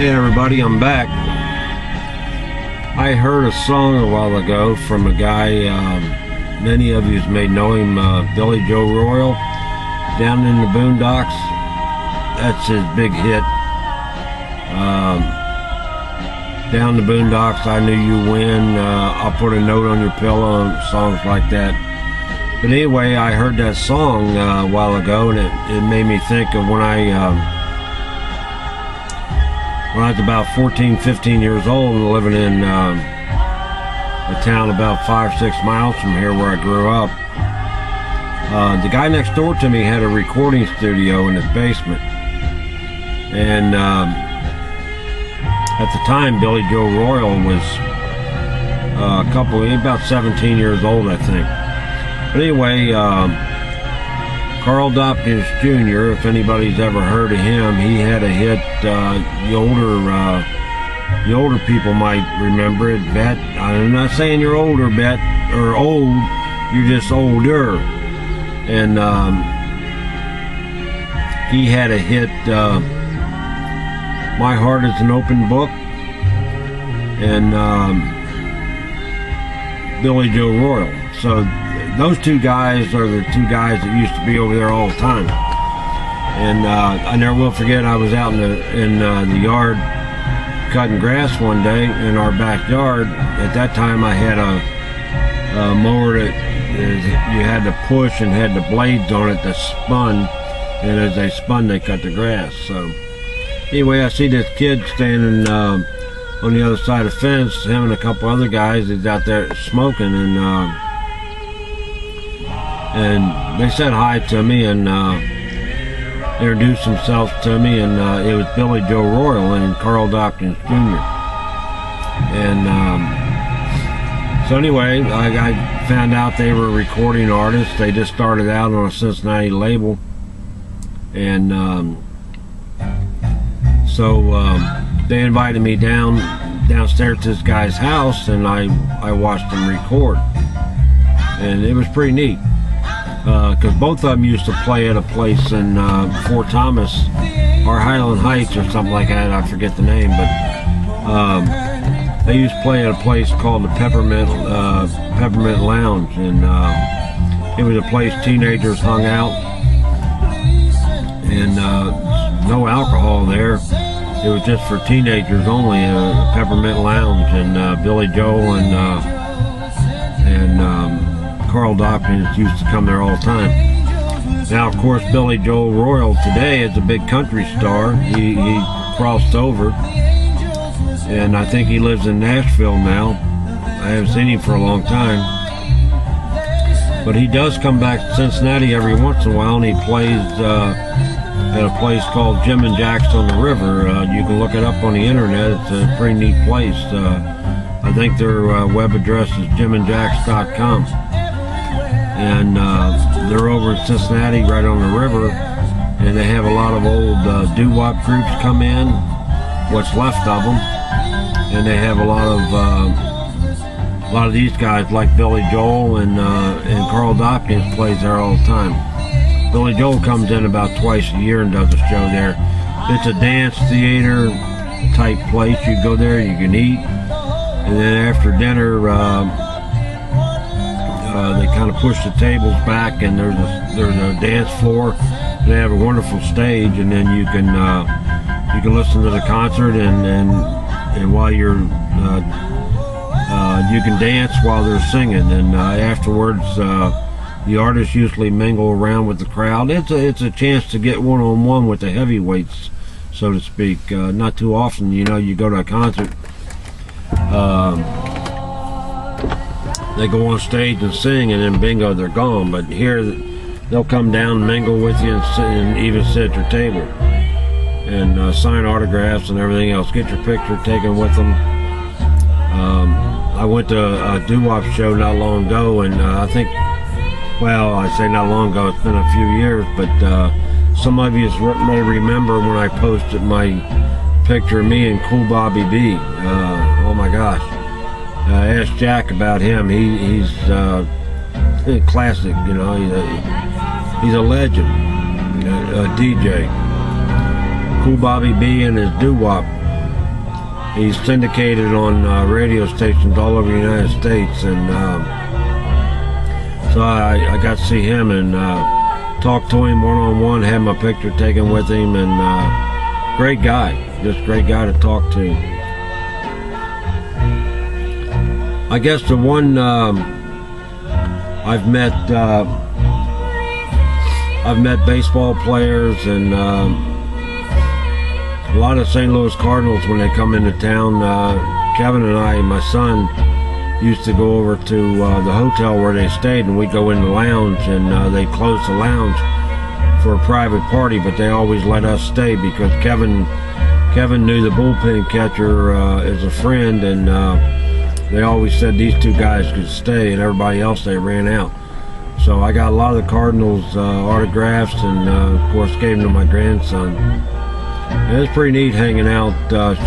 Hey everybody, I'm back. I heard a song a while ago from a guy, many of you may know him, Billy Joe Royal, Down in the Boondocks. That's his big hit. Down the Boondocks, I Knew You Win, I'll Put a Note on Your Pillow, and songs like that. But anyway, I heard that song a while ago, and it made me think of when I was about 14, 15 years old and living in a town about 5-6 miles from here where I grew up. The guy next door to me had a recording studio in his basement. And at the time, Billy Joe Royal was about 17 years old, I think. But anyway, Carl Dopkins Jr., if anybody's ever heard of him, he had a hit. The older people might remember it. Bet, I'm not saying you're older, Bet, or old. You're just older. And he had a hit. My Heart Is an Open Book, and Billy Joe Royal. So those two guys are the two guys that used to be over there all the time. And I never will forget, I was out in the yard cutting grass one day in our backyard. At that time I had a mower that you had to push and had the blades on it that spun, and as they spun they cut the grass. So anyway, I see this kid standing on the other side of the fence, him and a couple other guys. He's out there smoking, and they said hi to me and introduced themselves to me, and it was Billy Joe Royal and Carl Dopkins Jr. And so anyway, I found out they were recording artists. They just started out on a Cincinnati label, and so they invited me downstairs to this guy's house, and I watched them record, and it was pretty neat. Because both of them used to play at a place in Fort Thomas or Highland Heights or something like that. I forget the name, but they used to play at a place called the Peppermint Lounge, and it was a place teenagers hung out, and no alcohol there. It was just for teenagers only. Peppermint Lounge, and Billy Joe and Carl Dopkins used to come there all the time. Now, of course, Billy Joe Royal today is a big country star. He crossed over, and I think he lives in Nashville now. I haven't seen him for a long time, but he does come back to Cincinnati every once in a while, and he plays at a place called Jim and Jack's on the River. You can look it up on the internet. It's a pretty neat place. I think their web address is jimandjacks.com. And they're over in Cincinnati, right on the river, and they have a lot of old doo-wop groups come in, what's left of them, and they have a lot of these guys like Billy Joel and Carl Dopkins plays there all the time. Billy Joel comes in about twice a year and does a show there. It's a dance theater type place. You go there, you can eat, and then after dinner, they kind of push the tables back, and there's a dance floor. They have a wonderful stage, and then you can listen to the concert, and while you're you can dance while they're singing, and afterwards the artists usually mingle around with the crowd. It's a chance to get one-on-one with the heavyweights, so to speak. Not too often, you go to a concert. They go on stage and sing, and then bingo, they're gone. But here, they'll come down and mingle with you and even sit at your table and sign autographs and everything else. Get your picture taken with them. I went to a doo-wop show not long ago, and I think, well, I say not long ago, it's been a few years, but some of you may remember when I posted my picture of me and Cool Bobby B. Oh my gosh. Ask Jack about him. He's classic, he's a legend, a DJ. Cool Bobby B and his doo-wop He's syndicated on radio stations all over the United States, and so I got to see him and talk to him one-on-one, had my picture taken with him, and great guy, just great guy to talk to. I guess the one I've met baseball players and a lot of St. Louis Cardinals when they come into town. Kevin and I, my son, used to go over to the hotel where they stayed, and we'd go in the lounge, and they closed the lounge for a private party, but they always let us stay because Kevin knew the bullpen catcher as a friend, and they always said these two guys could stay, and everybody else, they ran out. So I got a lot of the Cardinals autographs, and of course gave them to my grandson. And it's pretty neat hanging out,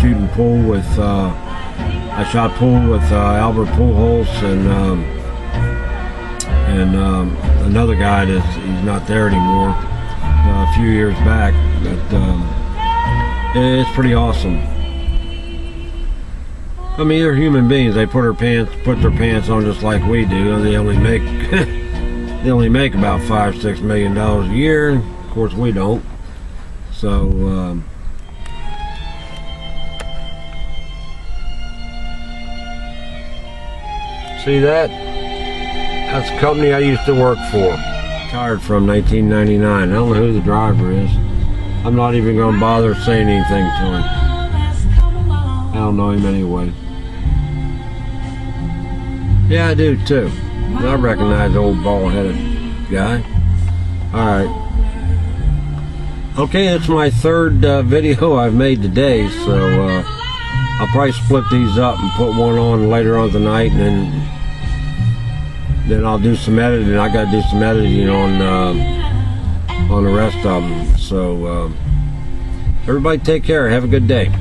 shooting pool with, I shot pool with Albert Pujols and another guy he's not there anymore, a few years back, but it's pretty awesome. I mean, they're human beings. They put their pants on just like we do. They only make they only make about $5-6 million a year. Of course, we don't. So. See that? That's a company I used to work for. Retired from 1999. I don't know who the driver is. I'm not even going to bother saying anything to him. I don't know him anyway. Yeah, I do too. I recognize the old bald-headed guy. Alright. Okay, that's my third video I've made today, so I'll probably split these up and put one on later on tonight, and then I'll do some editing. I got to do some editing on the rest of them. So everybody take care. Have a good day.